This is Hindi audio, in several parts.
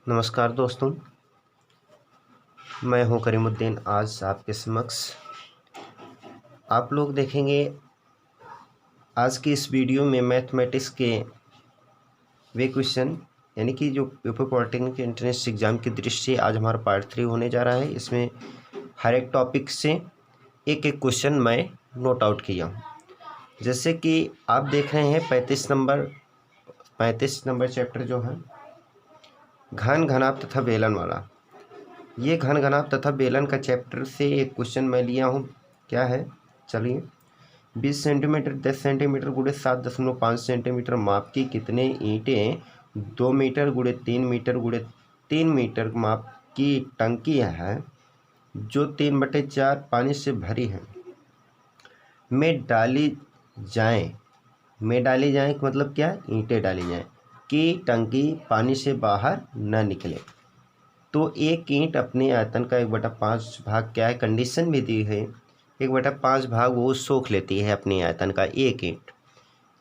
नमस्कार दोस्तों, मैं हूं करीमुद्दीन। आज आपके समक्ष आप लोग देखेंगे आज की इस वीडियो में मैथमेटिक्स के वे क्वेश्चन, यानी कि जो पेपर पॉलिटेक्निक एंट्रेंस एग्ज़ाम की दृष्टि से आज हमारा पार्ट 3 होने जा रहा है। इसमें हर एक टॉपिक से एक एक क्वेश्चन मैं नोट आउट किया हूँ। जैसे कि आप देख रहे हैं 35 नंबर चैप्टर जो है घन घनाभ तथा बेलन वाला। ये घन घनाभ तथा बेलन का चैप्टर से एक क्वेश्चन मैं लिया हूँ। क्या है, चलिए। 20 सेंटीमीटर 10 सेंटीमीटर गुणे 7.5 सेंटीमीटर माप की कितने ईंटें 2 मीटर गुणे 3 मीटर गुणे 3 मीटर माप की टंकियाँ हैं जो 3/4 पानी से भरी हैं में डाली जाएं का मतलब क्या, ईंटें डाली जाएं कि टंकी पानी से बाहर न निकले। तो एक ईंट अपने आयतन का 1/5 भाग क्या है, कंडीशन भी दी है, 1/5 भाग वो सोख लेती है अपने आयतन का एक ईंट।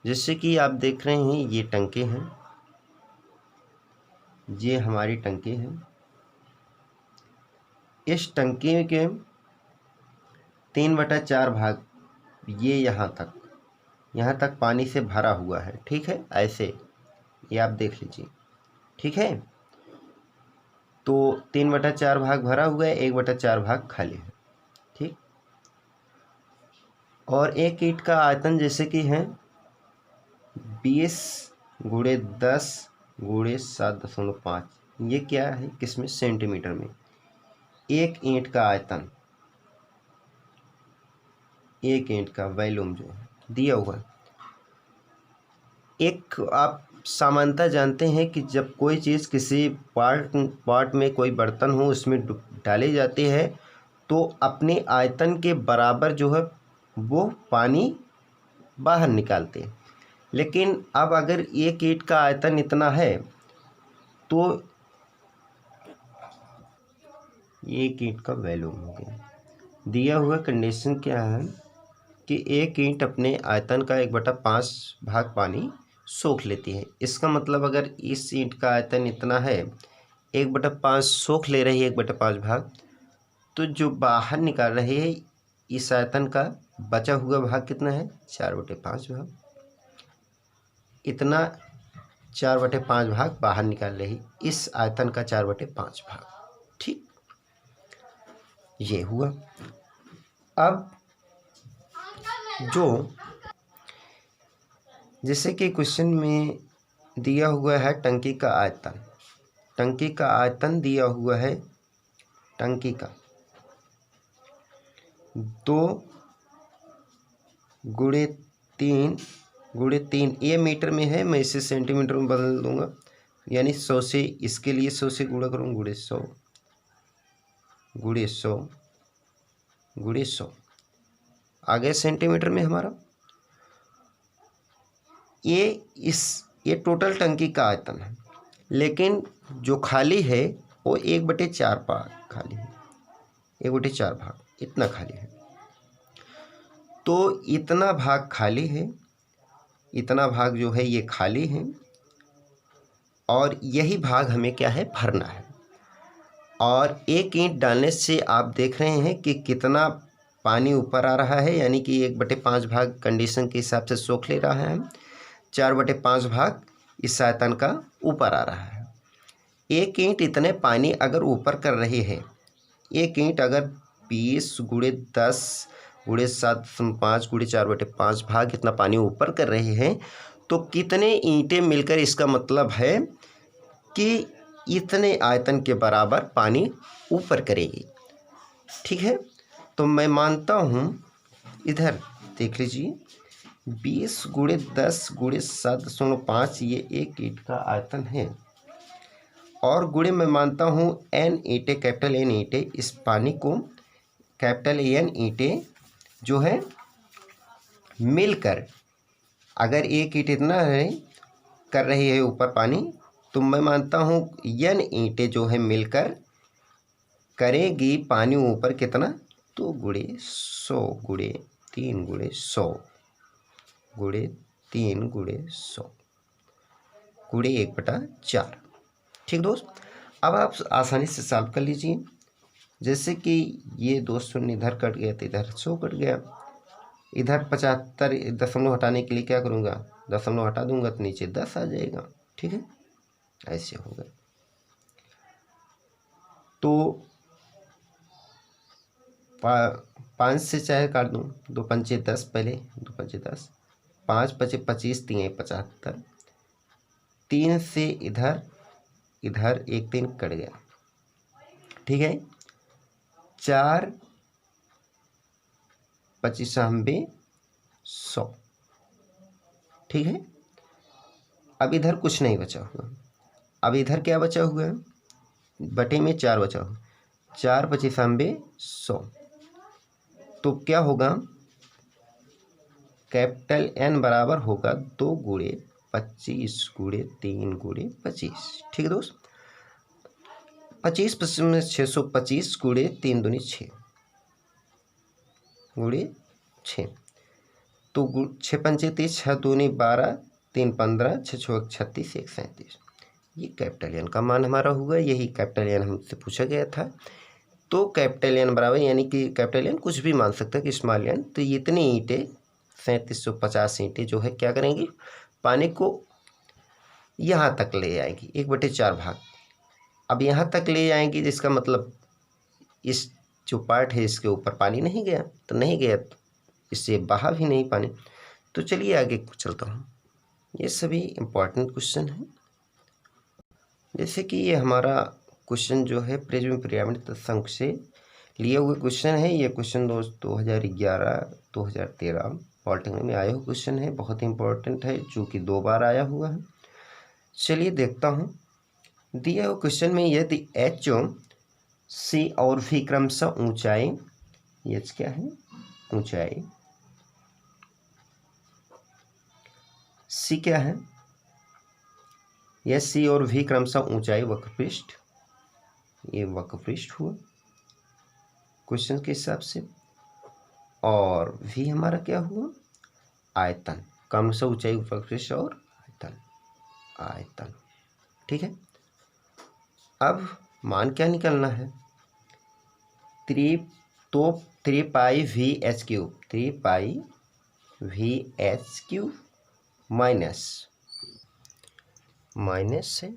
जैसे कि आप देख रहे हैं ये टंकी हैं, ये हमारी टंकी है। इस टंकी के 3/4 भाग ये यहाँ तक पानी से भरा हुआ है। ठीक है, ऐसे ये आप देख लीजिए। ठीक है, तो 3/4 भाग भरा हुआ है, 1/4 भाग खाली है। ठीक, और एक ईंट का आयतन जैसे कि है 20 गुणे 10 गुणे 7.5। ये क्या है, किसमें, सेंटीमीटर में। एक ईंट का आयतन, एक ईंट का वॉल्यूम जो है दिया हुआ है। एक आप सामान्यतः जानते हैं कि जब कोई चीज़ किसी पार्ट में कोई बर्तन हो उसमें डाली जाती है तो अपने आयतन के बराबर जो है वो पानी बाहर निकालते हैं। लेकिन अब अगर एक ईंट का आयतन इतना है तो एक ईंट का वॉल्यूम हो गया। दिया हुआ कंडीशन क्या है कि एक ईंट अपने आयतन का 1/5 भाग पानी सोख लेती है। इसका मतलब अगर इस ईंट का आयतन इतना है, 1/5 सोख ले रही है, 1/5 भाग, तो जो बाहर निकाल रही है इस आयतन का बचा हुआ भाग कितना है, 4/5 भाग। इतना 4/5 भाग बाहर निकाल रही इस आयतन का 4/5 भाग। ठीक, ये हुआ। अब जो जैसे कि क्वेश्चन में दिया हुआ है टंकी का आयतन दिया हुआ है, टंकी का 2 गुणे 3 ये मीटर में है, मैं इसे सेंटीमीटर में बदल दूंगा। यानी 100 से, इसके लिए 100 से गुणा करूँ, गुणे 100 गुणे 100 गुणे 100 आ गए सेंटीमीटर में हमारा। ये टोटल टंकी का आयतन है, लेकिन जो खाली है वो 1/4 भाग खाली है, 1/4 भाग इतना खाली है। तो इतना भाग खाली है, इतना भाग जो है ये खाली है, और यही भाग हमें क्या है, भरना है। और एक ईंट डालने से आप देख रहे हैं कि कितना पानी ऊपर आ रहा है, यानी कि 1/5 भाग कंडीशन के हिसाब से सोख ले रहा है, 4/5 भाग इस आयतन का ऊपर आ रहा है। एक ईंट इतने पानी अगर ऊपर कर रही है, एक ईंट अगर 20 गुणे 10 गुणे 7.5 गुणे 4/5 भाग इतना पानी ऊपर कर रहे हैं, तो कितने ईंटें मिलकर इसका मतलब है कि इतने आयतन के बराबर पानी ऊपर करेगी। ठीक है, तो मैं मानता हूँ, इधर देख लीजिए, 20 गुणे 10 गुणे 7.5 ये एक ईंट का आयतन है, और गुणे मैं मानता हूँ n ईंटें, कैपिटल N ईंटें, इस पानी को कैपिटल N ईंटें जो है मिलकर, अगर एक ईंट इतना है कर रही है ऊपर पानी, तो मैं मानता हूँ n ईंटें जो है मिलकर करेगी पानी ऊपर कितना, तो गुणे 100 गुणे 3 गुणे 100 गुणे 3 गुणे 100 गुणे 1/4। ठीक दोस्त, अब आप आसानी से सॉल्व कर लीजिए। जैसे कि ये 2 शून्य इधर कट गया तो इधर 100 कट गया। इधर 75 दशमलव हटाने के लिए क्या करूँगा, दशमलव हटा दूंगा तो नीचे 10 आ जाएगा। ठीक है, ऐसे होगा। तो 5 से चाहे काट दूँ, 2 पंचे 10, पहले 2 पंचे 10, 5 पचे 25, 3 75, 3 से इधर इधर 1 3 कट गया। ठीक है, 4 25 100। ठीक है, अब इधर कुछ नहीं बचा हुआ। अब इधर क्या बचा हुआ है, बटे में 4 बचा हुआ। 4 25 100। तो क्या होगा, कैपिटल एन बराबर होगा 2 गुणे 25 गुणे 3 गुणे 25। ठीक है दोस्त, 25 25 में 625 गुणे 3 दूनी 6 गुणे 6। तो 6 पंचे 30, 6 दूनी 12, 3 15, 6 6 36, 1 37। ये कैपिटल एन का मान हमारा हुआ। यही कैपिटल एन हमसे पूछा गया था। तो कैपिटल एन बराबर, यानी कि कैपिटल एन कुछ भी मान सकता है कि स्मॉल एन। तो इतनी ईंटें 3750 ईंटें जो है क्या करेंगी, पानी को यहाँ तक ले जाएंगी, 1/4 भाग। अब यहाँ तक ले जाएंगी जिसका मतलब इस जो पार्ट है इसके ऊपर पानी नहीं गया, तो नहीं गया तो इससे बहा भी नहीं पानी। तो चलिए आगे चलता हूँ। ये सभी इम्पोर्टेंट क्वेश्चन हैं। जैसे कि ये हमारा क्वेश्चन जो है प्रिज्म पिरामिड तत्संख्य से लिया हुआ क्वेश्चन है। ये क्वेश्चन दोस्त 2011-2013 पॉलिटेक्निक में आया हुआ क्वेश्चन है। बहुत इंपॉर्टेंट है, जो कि 2 बार आया हुआ है। चलिए देखता हूँ। दिया हुआ क्वेश्चन में यदि एच सी और भी क्रमशः ऊंचाई, एच क्या है, ऊंचाई, सी क्या है, यह सी और भी क्रमशः ऊंचाई वक्रपृष्ठ, ये वक्रपृष्ठ हुआ क्वेश्चन के हिसाब से, और भी हमारा क्या हुआ, आयतन, क्रमशः ऊंचाई वक्रपृष्ठ और आयतन, आयतन। ठीक है, अब मान क्या निकलना है, 3 pi V H cube, 3 pi V H cube minus से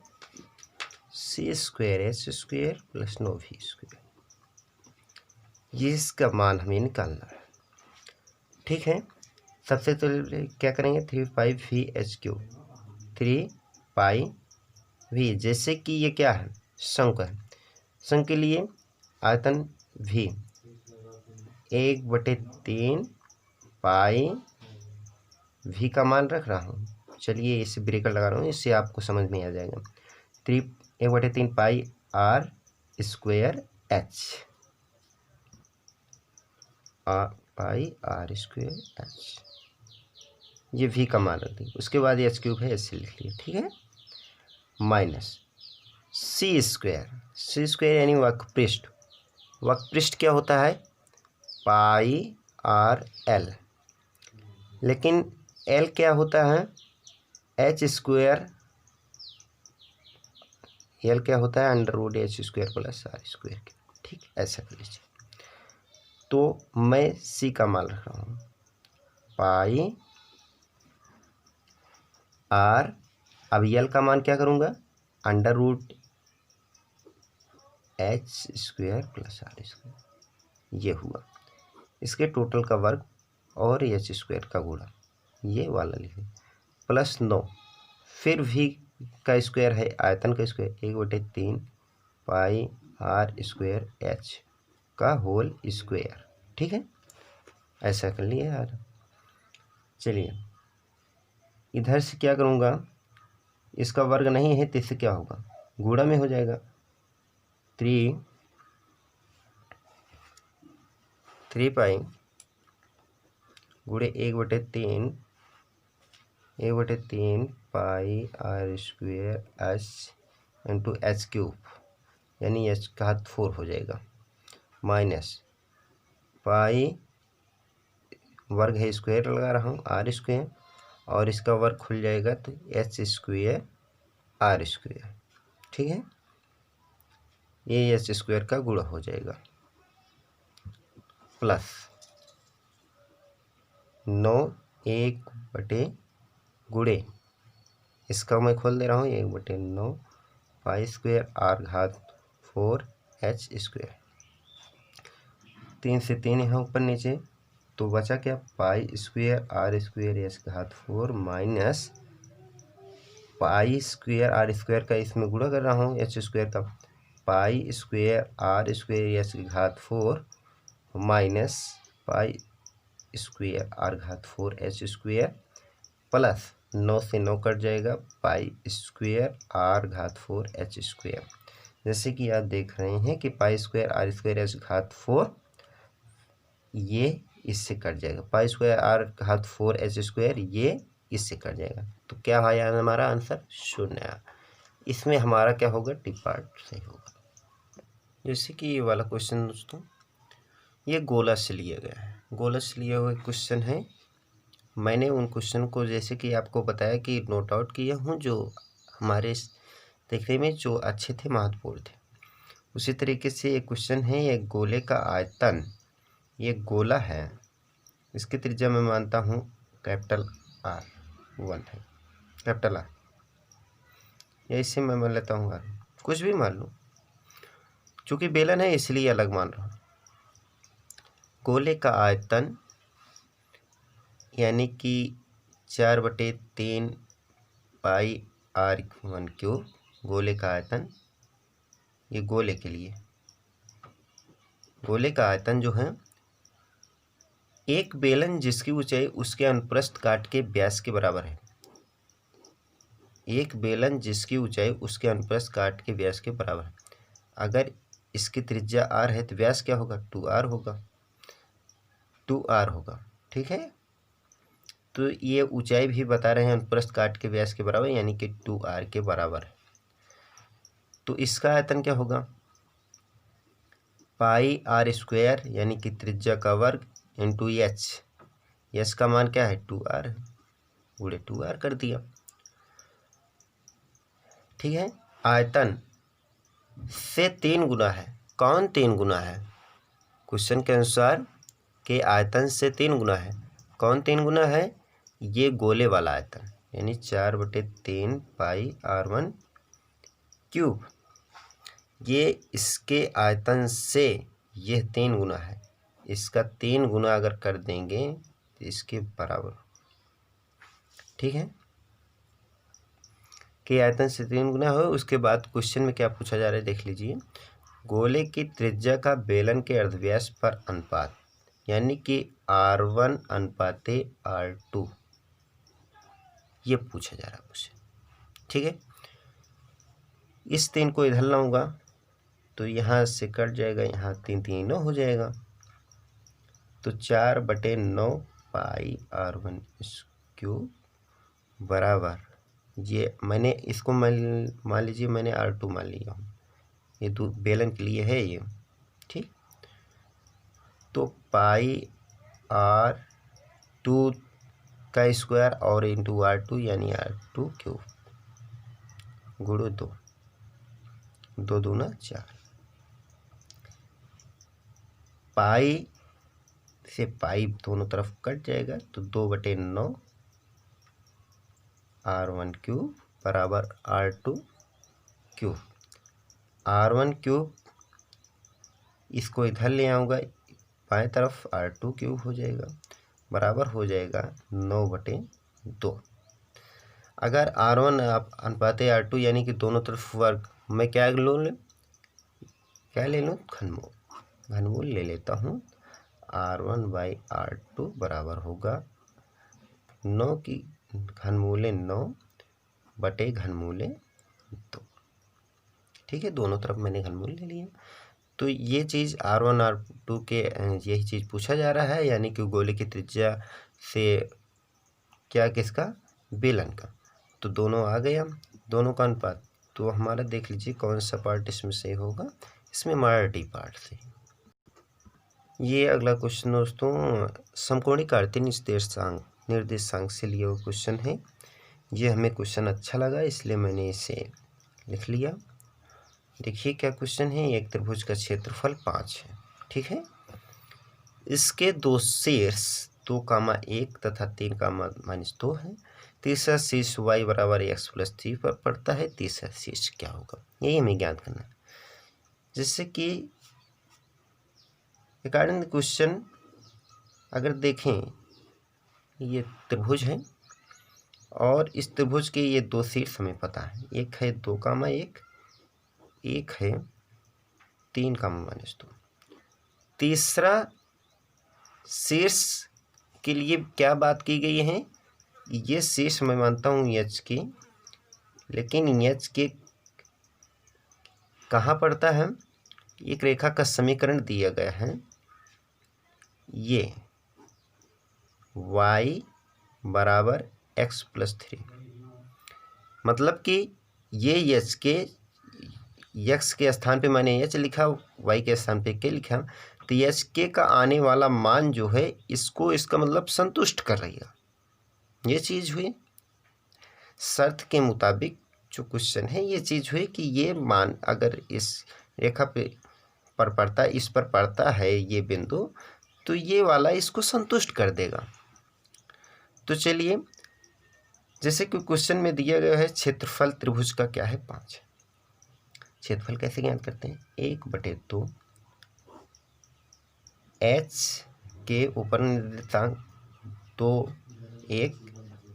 C square H square plus 9v square, ये इसका मान हमें निकालना है। ठीक है, सबसे पहले क्या करेंगे, 3 pi V H cube, 3 pi V, जैसे कि ये क्या है, शंक है, शंक के लिए आयतन v 1/3 पाई v का मान रख रहा हूँ। चलिए इसे ब्रेकर लगा रहा हूँ, इससे आपको समझ में आ जाएगा। 1/3 पाई r स्क्वायर h, पाई r स्क्वायर h, ये v का मान रख दिया। उसके बाद h क्यूब है, ऐसे लिख लिया। ठीक है, माइनस सी स्क्वायर यानी वक्रपृष्ठ, वक्रपृष्ठ क्या होता है, पाई आर एल, लेकिन एल क्या होता है, एच स्क्वायर, एल क्या होता है, under root H square plus R square के। ठीक, ऐसा कर लीजिए। तो मैं सी का मान रख रहा हूँ, पाई आर, अब एल का मान क्या करूँगा, under root H square plus R square, ये हुआ। इसके टोटल का वर्ग और एच स्क्वायर का गुणा, ये वाला लिखे, प्लस 9, फिर भी का स्क्वायर है, आयतन का square, 1/3 pi R square H का होल स्क्वायर। ठीक है, ऐसा कर लिए यार। चलिए इधर से क्या करूँगा, इसका वर्ग नहीं है तो इससे क्या होगा, गुणा में हो जाएगा। 3 पाई गुणे 1/3 pi R square H into H cube, यानी एच का हाथ 4 हो जाएगा, माइनस पाई वर्ग है, स्क्वायर लगा रहा हूँ, आर स्क्वायर, और इसका वर्ग खुल जाएगा तो एच स्क्वायर आर स्क्वायर। ठीक है, ये एच स्क्वायर का गुणा हो जाएगा प्लस 9 1/, इसका मैं खोल दे रहा हूँ 1/9 पाई स्क्वायर आर घात 4 एच स्क्वायर। 3 से 3 यहाँ ऊपर नीचे, तो बचा क्या, pi square R square H घात 4 minus pi square R square का इसमें गुणा कर रहा हूँ एच स्क्वायर का, pi square R square H घात 4 माइनस पाई स्क्वायर आर घात 4 एच स्क्वायर प्लस 9 से 9 कट जाएगा, पाई स्क्वायर आर घात 4 एच स्क्वायर। जैसे कि आप देख रहे हैं कि pi square R square H घात 4 ये इससे कट जाएगा, पाई स्क्वायर आर घात 4 एच स्क्वायर ये इससे कट जाएगा, तो क्या आया हमारा आंसर 0 आया। इसमें हमारा क्या होगा, डी पार्ट सही होगा। जैसे कि ये वाला क्वेश्चन दोस्तों, ये गोला से लिया गया है, गोला से लिए हुए क्वेश्चन है। मैंने उन क्वेश्चन को जैसे कि आपको बताया कि नोट आउट किया हूँ, जो हमारे देखने में जो अच्छे थे, महत्वपूर्ण थे। उसी तरीके से एक क्वेश्चन है, एक गोले का आयतन, ये गोला है, इसकी त्रिज्या मैं मानता हूँ कैपिटल R1 है, कैपिटल R, या इससे मैं मान लेता हूँ R, कुछ भी मान लूँ, चूँकि बेलन है इसलिए अलग मान रहा हूँ। गोले का आयतन यानी कि 4/3 पाई R⁴ गोले का आयतन, ये गोले के लिए गोले का आयतन जो है, एक बेलन जिसकी ऊंचाई उसके अनुप्रस्थ काट के व्यास के बराबर है, एक बेलन जिसकी ऊंचाई उसके अनुप्रस्थ काट के व्यास के बराबर है। अगर इसकी त्रिज्या R है तो व्यास क्या होगा, 2R होगा, 2R होगा, ठीक है। तो ये ऊंचाई भी बता रहे हैं अनुप्रस्थ काट के व्यास के बराबर, यानी कि 2R के बराबर है। तो इसका आयतन क्या होगा, पाई R² यानी कि त्रिज्या का वर्ग इंटू एच, एच का मान क्या है 2R है, गुणे 2R कर दिया, ठीक है। आयतन से 3 गुना है, कौन 3 गुना है, क्वेश्चन के अनुसार के आयतन से 3 गुना है, कौन 3 गुना है, ये गोले वाला आयतन, यानी 4/3 पाई R⁴, ये इसके आयतन से यह 3 गुना है, इसका 3 गुना अगर कर देंगे तो इसके बराबर, ठीक है, कि आयतन से 3 गुना हो। उसके बाद क्वेश्चन में क्या पूछा जा रहा है देख लीजिए, गोले की त्रिज्या का बेलन के अर्धव्यास पर अनुपात, यानी कि R1 अनुपाते R2, ये पूछा जा रहा है मुझसे, ठीक है। इस 3 को इधर लाऊंगा तो यहाँ से कट जाएगा, यहाँ 3 3 हो जाएगा, तो 4/9 पाई R⁴ बराबर, ये मैंने इसको मान लीजिए मैंने R2 मान लिया हूँ, ये बेलन के लिए है ये, ठीक। तो पाई R2 का स्क्वायर और इंटू R2 यानी R2³ गुणो 2, 2 दूना 4, पाई से पाई दोनों तरफ कट जाएगा, तो 2/9 R⁴ बराबर R2³, R⁴ इसको इधर ले आऊँगा, बाएं तरफ R2³ हो जाएगा, बराबर हो जाएगा 9/2। अगर R1 अनुपाते R2 यानी कि दोनों तरफ वर्ग, मैं क्या ले लूँ, घनमूल ले लेता हूँ, R1/R2 बराबर होगा 9 की घनमूले 9/2, ठीक है, दोनों तरफ मैंने घनमूल ले लिया। तो ये चीज़ R1 R2 के यही चीज़ पूछा जा रहा है, यानी कि गोले की त्रिज्या से क्या, किसका, बेलन का, तो दोनों आ गया, दोनों का अनुपात। तो हमारा देख लीजिए कौन सा पार्ट इसमें सही होगा, इसमें हमारा डी पार्ट सही। ये अगला क्वेश्चन दोस्तों समकोणिक आवर्ती निर्देशांक से लिया हुआ क्वेश्चन है। ये हमें क्वेश्चन अच्छा लगा इसलिए मैंने इसे लिख लिया। देखिए क्या क्वेश्चन है, एक त्रिभुज का क्षेत्रफल 5 है, ठीक है। इसके दो शीर्ष 2,1 तथा 3,-2 है। तीसरा शीर्ष y बराबर x+3 पर पड़ता है। तीसरा शीर्ष क्या होगा, यही हमें ज्ञात करना है। जैसे कि अकॉर्डिंग क्वेश्चन अगर देखें, ये त्रिभुज है और इस त्रिभुज के ये दो शीर्ष हमें पता है, एक है 2,1, एक है 3,-2। तीसरा शीर्ष के लिए क्या बात की गई है, ये शीर्ष मैं मानता हूँ एच की, लेकिन एच के कहाँ पड़ता है, एक रेखा का समीकरण दिया गया है, ये y बराबर x+3, मतलब कि ये एच के x के स्थान पे मैंने एच लिखा, y के स्थान पे के लिखा, तो एच के का आने वाला मान जो है इसको, इसका मतलब संतुष्ट कर रही है, ये चीज़ हुई। शर्त के मुताबिक जो क्वेश्चन है ये चीज़ हुई कि ये मान अगर इस रेखा पर पड़ता, इस पर पड़ता है ये बिंदु, तो ये वाला इसको संतुष्ट कर देगा। तो चलिए, जैसे कि क्वेश्चन में दिया गया है क्षेत्रफल त्रिभुज का क्या है, 5। क्षेत्रफल कैसे ज्ञात करते हैं, 1/2 h के ऊपर निर्देशांक 2, 1,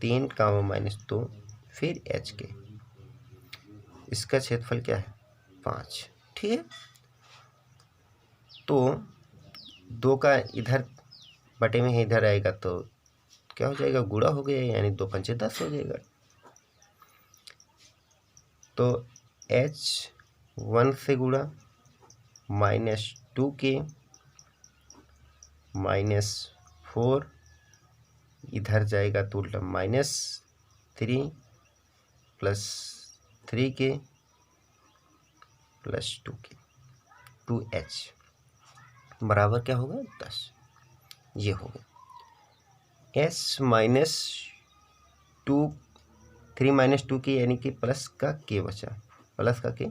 3,-2 फिर h के, इसका क्षेत्रफल क्या है, 5, ठीक है। तो 2 का इधर बटे में इधर आएगा तो क्या हो जाएगा, गुणा हो गया, यानी 2×5 = 10 हो जाएगा। तो h1 से गुणा -2 के -4 इधर जाएगा तो उल्टा -3 +3 के +2 के 2h बराबर क्या होगा, 10। ये हो गया s -2 3 -2 के यानी कि प्लस का के बचा, प्लस का के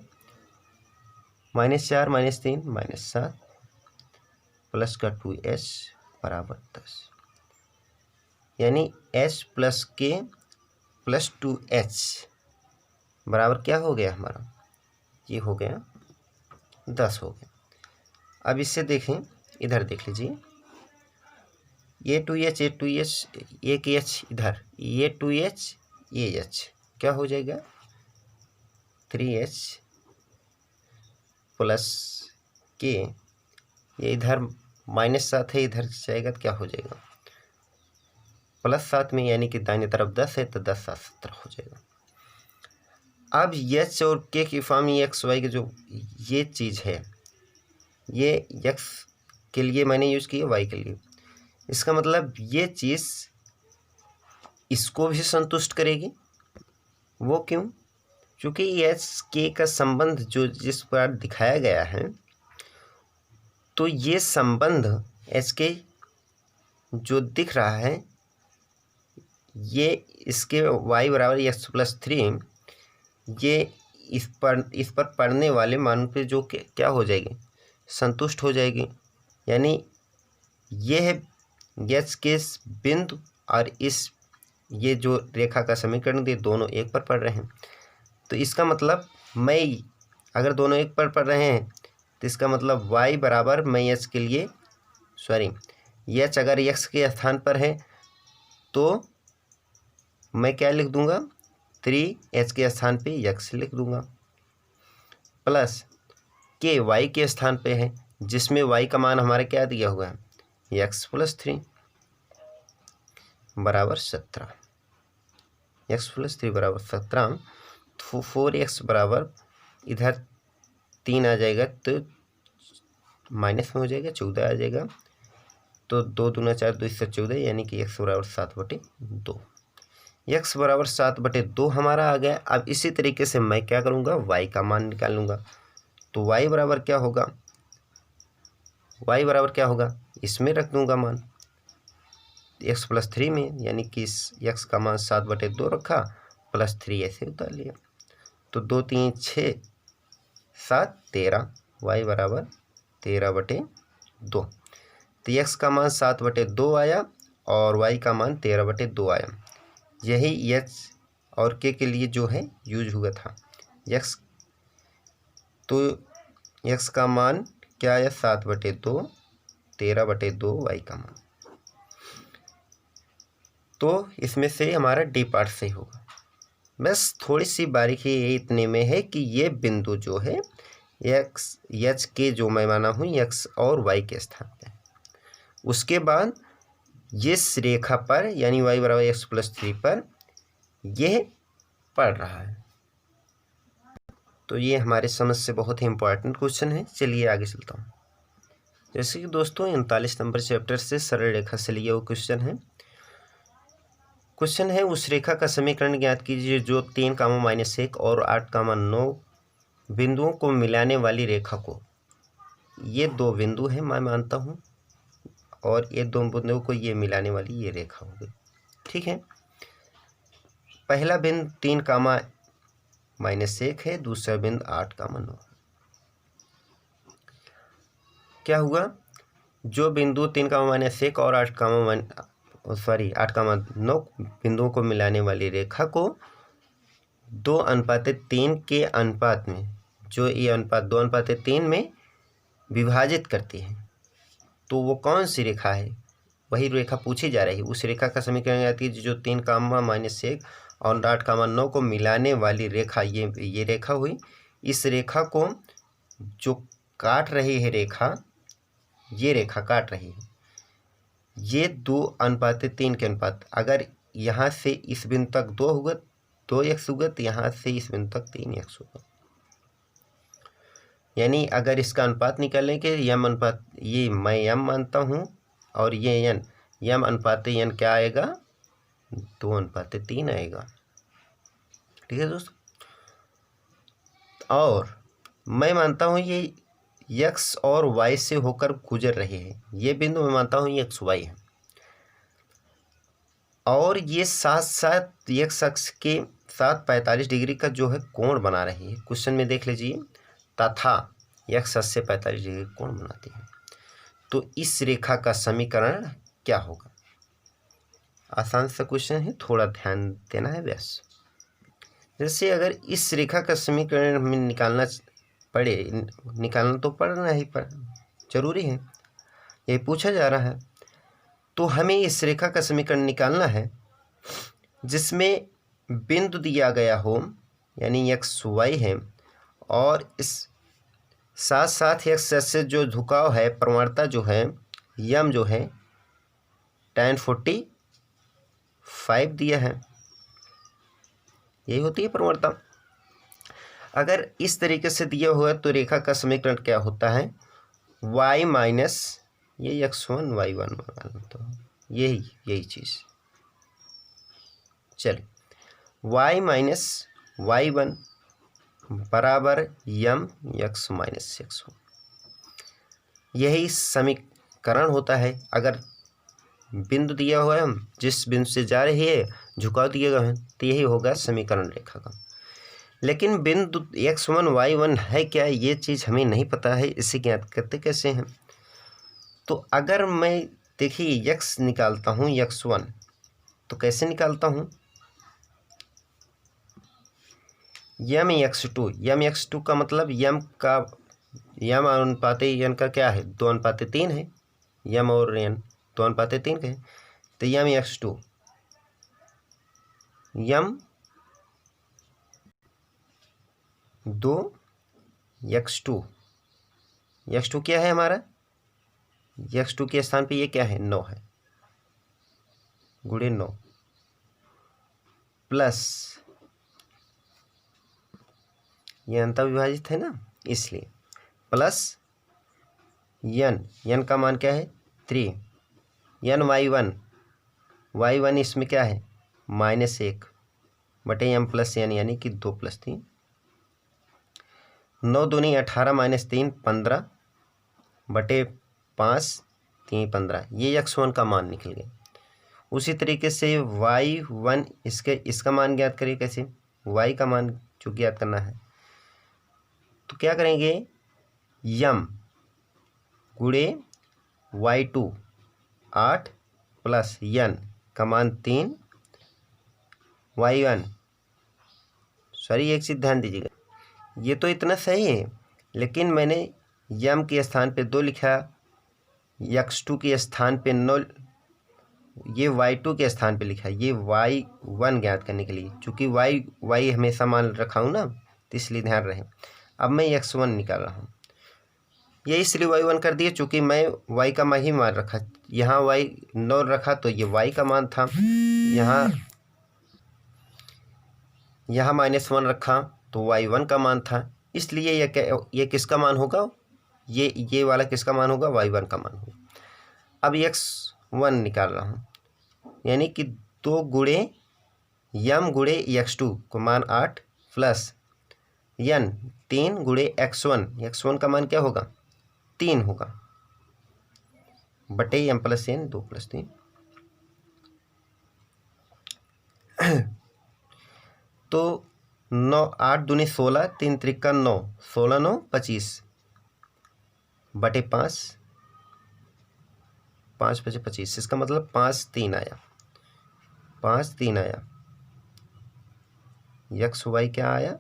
-4 -3 -7 प्लस का 2h बराबर 10, यानी h प्लस के प्लस 2h बराबर क्या हो गया हमारा, ये हो गया 10 हो गया। अब इससे देखें, इधर देख लीजिए, ये 2h, ये 2h, एक h इधर, ये 2h, ये h क्या हो जाएगा, 3h प्लस के, ये इधर -7 है, इधर जाएगा तो क्या हो जाएगा, +7 में, यानी कि दाहिने तरफ 10 है तो 10 7 17 हो जाएगा। अब h और k की फॉर्म x y की जो ये चीज़ है, ये x के लिए मैंने यूज़ किया, y के लिए, इसका मतलब ये चीज़ इसको भी संतुष्ट करेगी। वो क्यों, क्योंकि एच के का संबंध जो जिस पर दिखाया गया है, तो ये संबंध एच के जो दिख रहा है, ये इसके y बराबर x+3, ये इस पर पड़ने वाले मान पे जो क्या हो जाएगी, संतुष्ट हो जाएगी। यानी ये है एच के बिंदु और इस ये जो रेखा का समीकरण दिए, दोनों एक पर पड़ रहे हैं। तो इसका मतलब मैं, अगर दोनों एक पर पड़ रहे हैं तो इसका मतलब y बराबर, मैं एच के लिए एच अगर x के स्थान पर है तो मैं क्या लिख दूंगा, 3h के स्थान पे x लिख दूंगा, प्लस के y के स्थान पे है, जिसमें y का मान हमारा क्या दिया हुआ है, x+3 बराबर 17, x+3 बराबर 17, तो 4x बराबर इधर 3 आ जाएगा तो माइनस में हो जाएगा, 14 आ जाएगा, तो 2 दूना 4, 2 से 14, यानी कि x बराबर 7/2, x बराबर 7/2 हमारा आ गया। अब इसी तरीके से मैं क्या करूँगा, y का मान निकाल लूँगा। तो y बराबर क्या होगा, y बराबर क्या होगा, इसमें रख दूँगा मान x+3 में, यानी कि इस x का मान 7/2 रखा, +3 ऐसे उतार लिया। तो 2 3 6 7 13, y बराबर 13/2। तो x का मान 7/2 आया और y का मान 13/2 आया। यही h और k के लिए जो है यूज हुआ था। x तो x का मान क्या आया 7/2, 13/2 y का मान। तो इसमें से हमारा डी पार्ट सही होगा। बस थोड़ी सी बारीकी इतने में है कि ये बिंदु जो है एच के जो मैं माना हूँ x और y के स्थान पे। उसके बाद इस रेखा पर यानी y बराबर x+3 पर यह पड़ रहा है। तो ये हमारे समझ से बहुत ही इम्पोर्टेंट क्वेश्चन है। चलिए आगे चलता हूँ। जैसे कि दोस्तों 39 नंबर चैप्टर से सरल रेखा से लिया वो क्वेश्चन है उस रेखा का समीकरण ज्ञात कीजिए जो 3, -1 और 8, 9 बिंदुओं को मिलाने वाली रेखा को, ये दो बिंदु हैं मैं मानता हूँ, और ये दो बिंदुओं को ये मिलाने वाली ये रेखा हो गई। ठीक है, पहला बिंदु 3, -1 है, दूसरा बिंदु 8, 9। क्या हुआ, जो बिंदु 3, -1 और 8, 9 बिंदुओं को मिलाने वाली रेखा को 2:3 के अनुपात में, जो ये अनुपात 2:3 में विभाजित करती है, तो वो कौन सी रेखा है, वही रेखा पूछी जा रही है। उस रेखा का समीकरण याद कीजिए जो 3, और 8, 9 को मिलाने वाली रेखा, ये रेखा हुई। इस रेखा को जो काट रही है रेखा, ये रेखा काट रही है, ये 2:3 के अनुपात। अगर यहाँ से इस बिंदु तक 2 होगा 2x होगा, तो यहाँ से इस बिंदु तक 3x होगा। यानी अगर इसका अनुपात निकालें कि यम अनुपात, ये मैं यम मानता हूँ, और ये यन, यम अनुपात यन क्या आएगा, 2:3 आएगा। ठीक है दोस्तों, और मैं मानता हूँ ये x और y से होकर गुजर रहे हैं। ये बिंदु मैं मानता हूँ ये XY है, और ये साथ साथ x अक्ष के साथ 45 डिग्री का जो है कोण बना रही है। क्वेश्चन में देख लीजिए, तथा x अक्ष से 45 डिग्री कोण बनाती है। तो इस रेखा का समीकरण क्या होगा। आसान सा क्वेश्चन है, थोड़ा ध्यान देना है बस। जैसे अगर इस रेखा का समीकरण हमें निकालना तो पड़ना ही जरूरी है, ये पूछा जा रहा है। तो हमें इस रेखा का समीकरण निकालना है जिसमें बिंदु दिया गया हो, यानी XY है, और इस साथ साथ x से जो झुकाव है, प्रवणता जो है, यम जो है tan 45 दिया है, यही होती है प्रवणता। अगर इस तरीके से दिया हुआ है तो रेखा का समीकरण क्या होता है, y माइनस ये x1 y1, तो यही चीज़। चलिए, y माइनस y1 बराबर यम x माइनस x1, यही समीकरण होता है। अगर बिंदु दिया हुआ है, जिस बिंदु से जा रही है झुकाव दिए गए हैं, तो यही होगा समीकरण रेखा का। लेकिन बिंदु x1 y1 है क्या, ये चीज़ हमें नहीं पता है, इसे ज्ञात करते कैसे हैं। तो अगर मैं देखिए x निकालता हूँ x1, तो कैसे निकालता हूँ, यम x2 का मतलब यम अनुपात यन का क्या है, 2:3 है, यम और यन 2:3 का है। तो यम x2, यम 2x2, x2 क्या है हमारा, x2 के स्थान पे ये क्या है, 9 है, गुणे 9 प्लस ये अंत विभाजित है ना, इसलिए प्लस यन का मान क्या है 3, यन y1 इसमें क्या है -1 बटे m प्लस यन, यानी कि 2 + 3, 9 दूनी 18 - 3 15 बटे 5 3 15, ये x1 का मान निकल गया। उसी तरीके से y1 इसका मान ज्ञात करिए कैसे, y का मान जो ज्ञात करना है, तो क्या करेंगे, यम गुणे y2 8 प्लस यन का मान 3 y1, सॉरी एक चीज़ ध्यान दीजिएगा, ये तो इतना सही है, लेकिन मैंने यम के स्थान पे 2 लिखा, x2 के स्थान पे 9, ये y2 के स्थान पे लिखा, ये y1 ज्ञात करने के लिए, चूँकि y हमेशा मान रखा हूँ ना, तो इसलिए ध्यान रहे। अब मैं x1 निकाल रहा हूँ, ये इसलिए y1 कर दिया चूँकि मैं y का मान ही मान रखा, यहाँ y 9 रखा तो ये y का मान था, यहाँ -1 रखा तो y1 का मान था, इसलिए ये किसका मान होगा, ये वाला किसका मान होगा, y1 का मान होगा। अब x1 निकाल रहा हूँ, यानी कि 2 गुणे यम गुणे x2 को मान 8 प्लस यन 3 गुणे x1 का मान क्या होगा, 3 होगा, बटे m प्लस n 2 प्लस 3। तो 9 8 दूनी 16, 3 त्रिका 9, 16 9 25 बटे 5, 5 बचे 25, इसका मतलब 5 3 आया, 5 3 आया, x y क्या आया,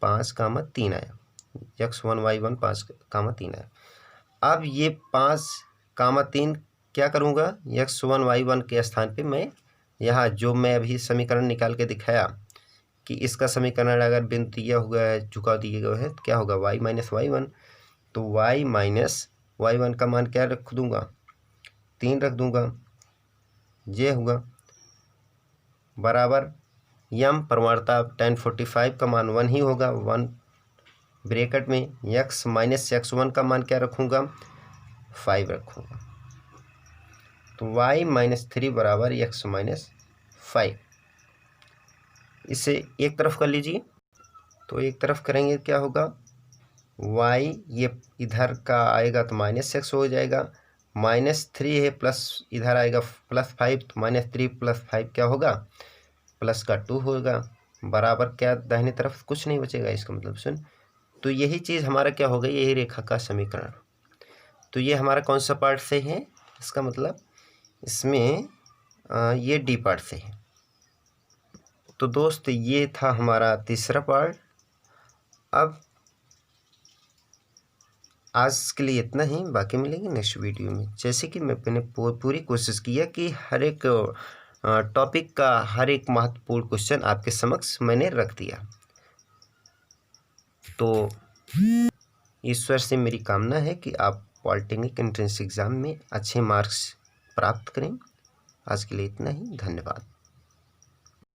5,3 आया, x1 y1 5,3 आया। अब ये 5,3 क्या करूँगा, x1 y1 के स्थान पे मैं यहाँ जो मैं अभी समीकरण निकाल के दिखाया कि इसका समीकरण अगर बिंदु दिया हुआ है, झुकाव दिए गए है, तो क्या होगा, y माइनस y1, तो y माइनस y1 का मान क्या रख दूँगा, 3 रख दूँगा, ये होगा बराबर यम प्रवणता tan 45 का मान 1 ही होगा, 1 ब्रैकेट में x माइनस x1 का मान क्या रखूँगा, 5 रखूँगा, तो y माइनस 3 बराबर x माइनस 5। इसे एक तरफ कर लीजिए, तो एक तरफ करेंगे क्या होगा, y ये इधर का आएगा तो -x हो जाएगा, -3 है प्लस इधर आएगा +5, तो -3 + 5 क्या होगा, प्लस का 2 होगा, बराबर क्या दाहिने तरफ कुछ नहीं बचेगा, इसका मतलब सुन, तो यही चीज़ हमारा क्या हो गई, यही रेखा का समीकरण। तो ये हमारा कौन सा पार्ट से है, इसका मतलब इसमें ये डी पार्ट से है। तो दोस्त ये था हमारा तीसरा पार्ट। अब आज के लिए इतना ही, बाकी मिलेंगे नेक्स्ट वीडियो में। जैसे कि मैंने पूरी कोशिश की है कि हर एक टॉपिक का हर एक महत्वपूर्ण क्वेश्चन आपके समक्ष मैंने रख दिया। तो ईश्वर से मेरी कामना है कि आप पॉलिटेक्निक एंट्रेंस एग्ज़ाम में अच्छे मार्क्स प्राप्त करें। आज के लिए इतना ही, धन्यवाद।